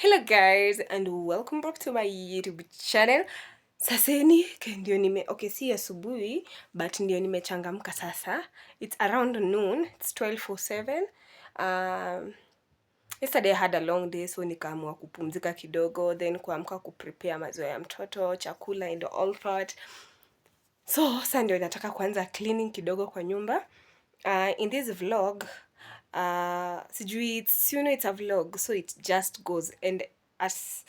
Hello guys and welcome back to my YouTube channel. Sasa ndio si asubuhi but ndio nimechangamka sasa. It's around noon. It's 12:07. Yesterday I had a long day, so nikaamua kupumzika kidogo, then kuamka kuprepare mazoea ya mtoto, chakula and all that. So sasa ndio nataka kuanza cleaning kidogo kwa nyumba. In this vlog, sijui, it's a vlog, so it just goes, and as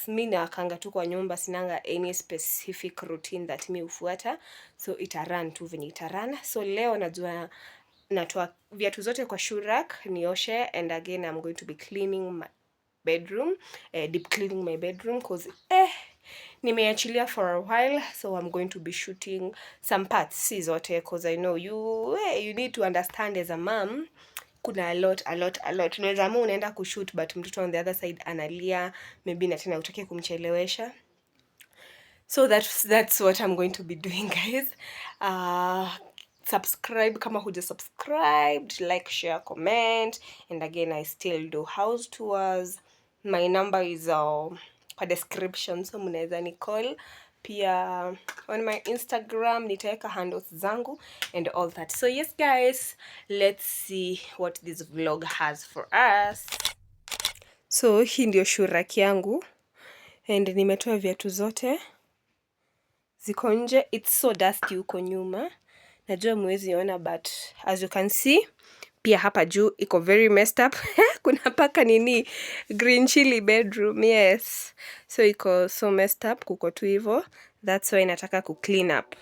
mi nakanga tu kwa nyumba, sinanga any specific routine that mi ufuata, so itaran tu venye itaran. So leo najua natoa viatu zote kwa shoe rack nioshe, and again I'm going to be cleaning my bedroom, deep cleaning my bedroom, cause nimeachilia for a while, so I'm going to be shooting some parts, si zote, cause I know you need to understand as a mom, kuna a lot. Unaweza amua unaenda kushoot but mtoto on the other side analia, maybe na tena utake kumchelewesha. So that's what I'm going to be doing, guys. Subscribe kama huja subscribed, like, share, comment, and again I still do house tours. My number is kwa description, so mnaweza ni call. Pia on my Instagram nitaweka handles zangu and all that. So yes guys, let's see what this vlog has for us. So hii ndio shoe rack yangu and nimetoa viatu zote ziko nje. It's so dusty huko nyuma, najua mwezi ona, but as you can see, pia hapa juu iko very messed up. Kuna paka nini green chili bedroom, yes, so iko so messed up, kuko tu hivyo. That's why nataka ku clean up.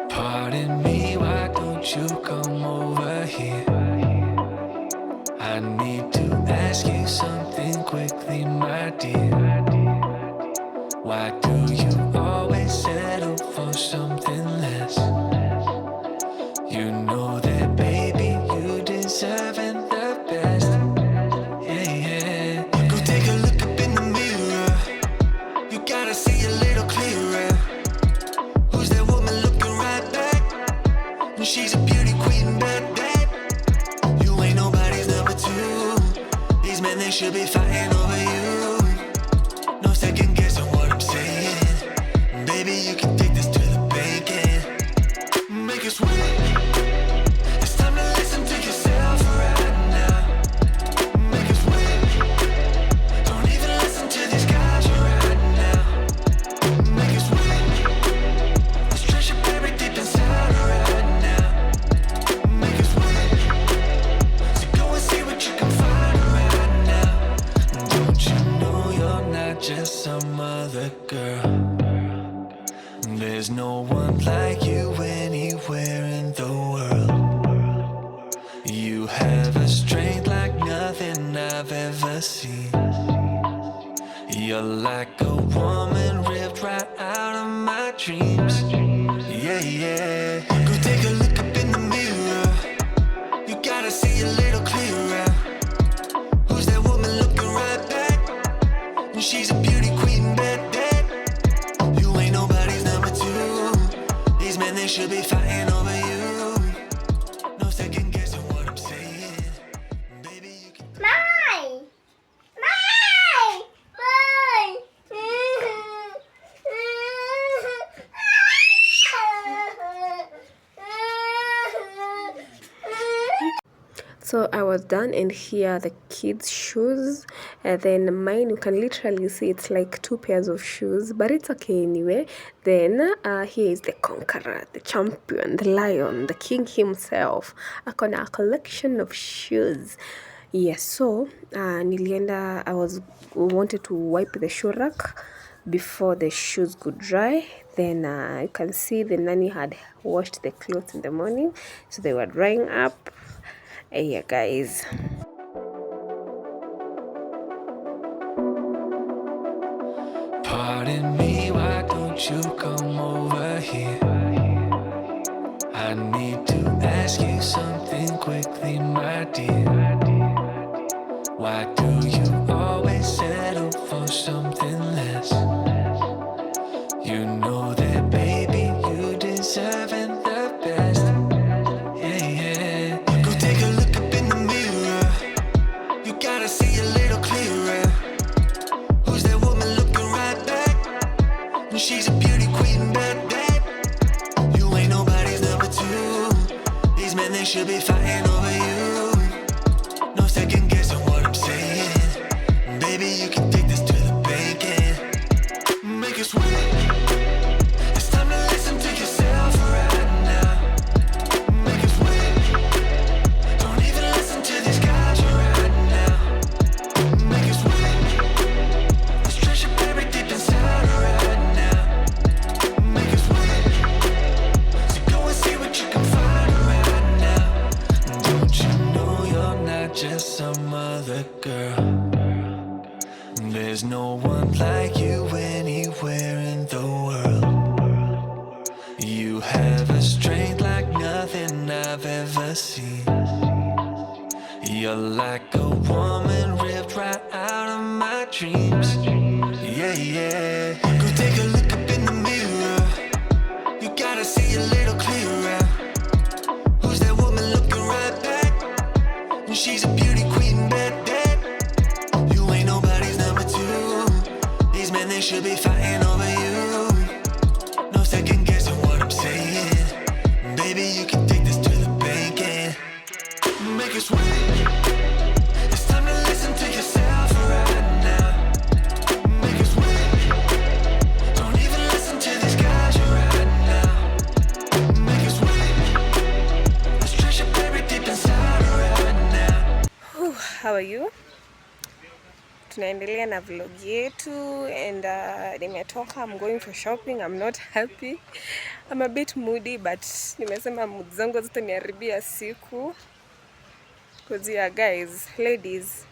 Pardon me, why don't you come over here? I need to ask you something quickly, my dear. Why do you always settle for something less? You know that, baby, you deserving the best. Yeah. Go take a look up in the mirror. You gotta see a little clearer. Who's that woman looking right back? And she's a beauty queen, bad. You ain't nobody's number two. These men, they should be fighting over you. No second guessing what I'm saying. Baby, you can take this to the bank and make it sweet. It's time to listen to yourself right now. Make it sweet. Don't even listen to these guys right now. Make it sweet. Let's treasure buried deep inside right now. Make it sweet. So go and see what you can find right now. Don't you know you're not just some other girl? There's no one like you anywhere in the world. You have a strength like nothing I've ever seen. You're like a woman ripped right out of my dreams. Yeah. Go take a look up in the mirror. You gotta see a little clearer. Who's that woman looking right back? And she's a beauty queen, bad. You ain't nobody's number two. These men, they should be fighting over you. No second guessing what I'm saying. Baby, you can. So I was done, and here are the kids' shoes, and then mine, you can literally see it's like 2 pairs of shoes, but it's okay anyway. Then here is the conqueror, the champion, the lion, the king himself. Akona a collection of shoes. Yes, so nilienda, wanted to wipe the shoe rack before the shoes could dry. Then you can see the nanny had washed the clothes in the morning, so they were drying up. Yeah guys, Pardon me, why don't you come over here? I need to ask you something quickly, my dear. Why do you always settle for something less? You know that, baby. She's a beauty queen, bad. You ain't nobody's number two. These men, they should be fighting over you. No second guessing what I'm saying. Baby, you can take this to the bank and make it sweet. It's time to listen to yourself right now. Make it sweet. Don't even listen to these guys right now. Make it sweet. Let's trash your baby deep inside right now. Make it sweet. So go and see what you can find right now. Don't you know you're not just some other girl? There's no one like you anywhere in the world. You have a strength like nothing I've ever seen. You're like a woman ripped right out of my dreams. Yeah, yeah. Go take a look up in the mirror. You gotta see a little clearer. Who's that woman looking right back? She's a beauty queen, bad. You ain't nobody's number two. These men, they should be fighting over you. No second guessing what I'm saying. Baby, you can take this to the bank and make it sweet. It's time to listen to yourself right now. Make it sweet. Don't even listen to these guys right now. Make it sweet. Let's trash your baby deep inside right now. How are you? Tunaendelea na vlog yetu and nimetoka, I'm going for shopping. I'm not happy. I'm a bit moody, but nimesema mood zangu zote niharibia siku. Because yeah, guys, ladies,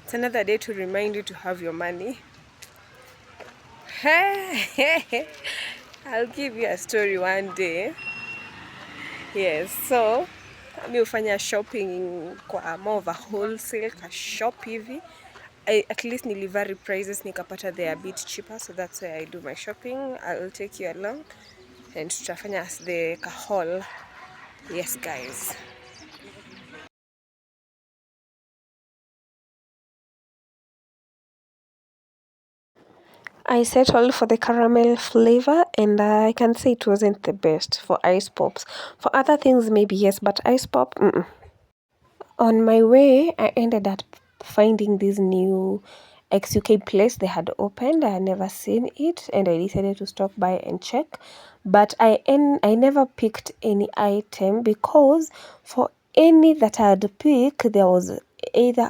it's another day to remind you to have your money. I'll give you a story one day. Yes, so mi hufanya shopping kwa more of a wholesale ka shop hivi. At least nilivari prices nikapata they are a bit cheaper, so that's why I do my shopping. I'll take you along and tutafanya the haul. Yes, guys. I settled for the caramel flavor, and I can say it wasn't the best for ice pops. For other things, maybe yes, but ice pop, On my way, I ended up finding this new ex-UK place they had opened. I had never seen it, and I decided to stop by and check. But I never picked any item because for any that I had picked, there was either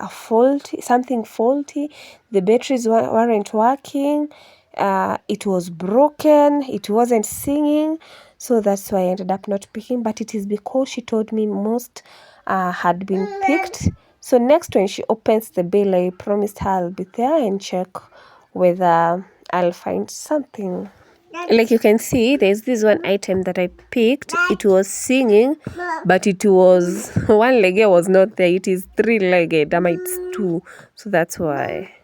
something faulty, the batteries weren't working, it was broken, it wasn't singing. So that's why I ended up not picking. But it is because she told me most had been picked. So next when she opens the bill, I promised her I'll be there and check whether I'll find something. Like you can see, there's this one item that I picked. It was singing, but it was one leg was not there. It is 3-legged. It's 2. So that's why.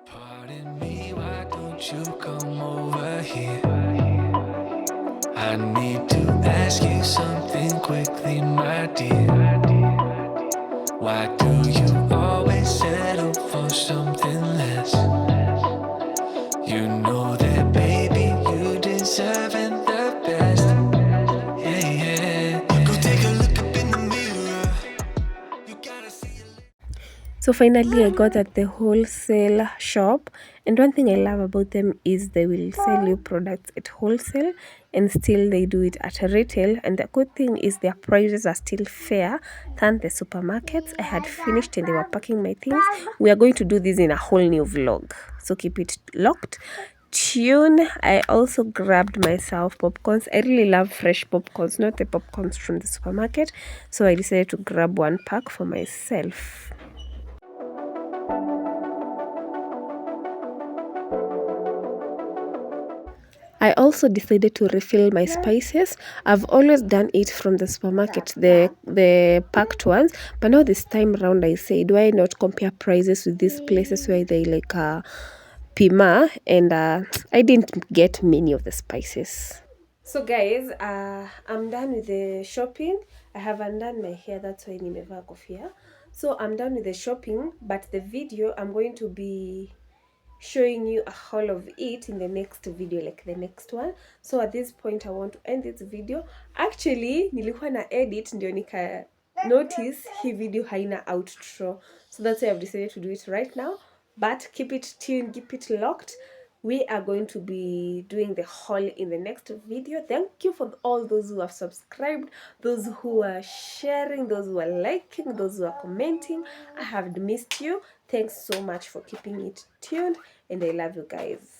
Pardon me, why don't you come over here? I need to ask you something quickly, my dear. Why do you always settle for something less? You know that, baby, you deserving the best. Yeah, yeah. Go take a look up in the mirror. You gotta see it. So finally I got at the wholesale shop, and one thing I love about them is they will sell you products at wholesale and still they do it at retail, and the good thing is their prices are still fair than the supermarkets. I had finished and they were packing my things. We are going to do this in a whole new vlog, so keep it locked. Tune. I also grabbed myself popcorns. I really love fresh popcorns, not the popcorns from the supermarket, so I decided to grab one pack for myself. I also decided to refill my spices. I've always done it from the supermarket, the packed ones, but now this time around I said, why not compare prices with these places where they like Pima, and I didn't get many of the spices. So guys, I'm done with the shopping. I have undone my hair, that's why nimevaa kofia. So I'm done with the shopping, but the video I'm going to be showing you a haul of it in the next video, like the next one. So at this point I want to end this video. Actually nilikuwa na edit ndio nika notice hii video haina outro, so that's why I've decided to do it right now. But keep it tuned, keep it locked. We are going to be doing the haul in the next video. Thank you for all those who have subscribed, those who are sharing, those who are liking, those who are commenting. I have missed you. Thanks so much for keeping it tuned, and I love you guys.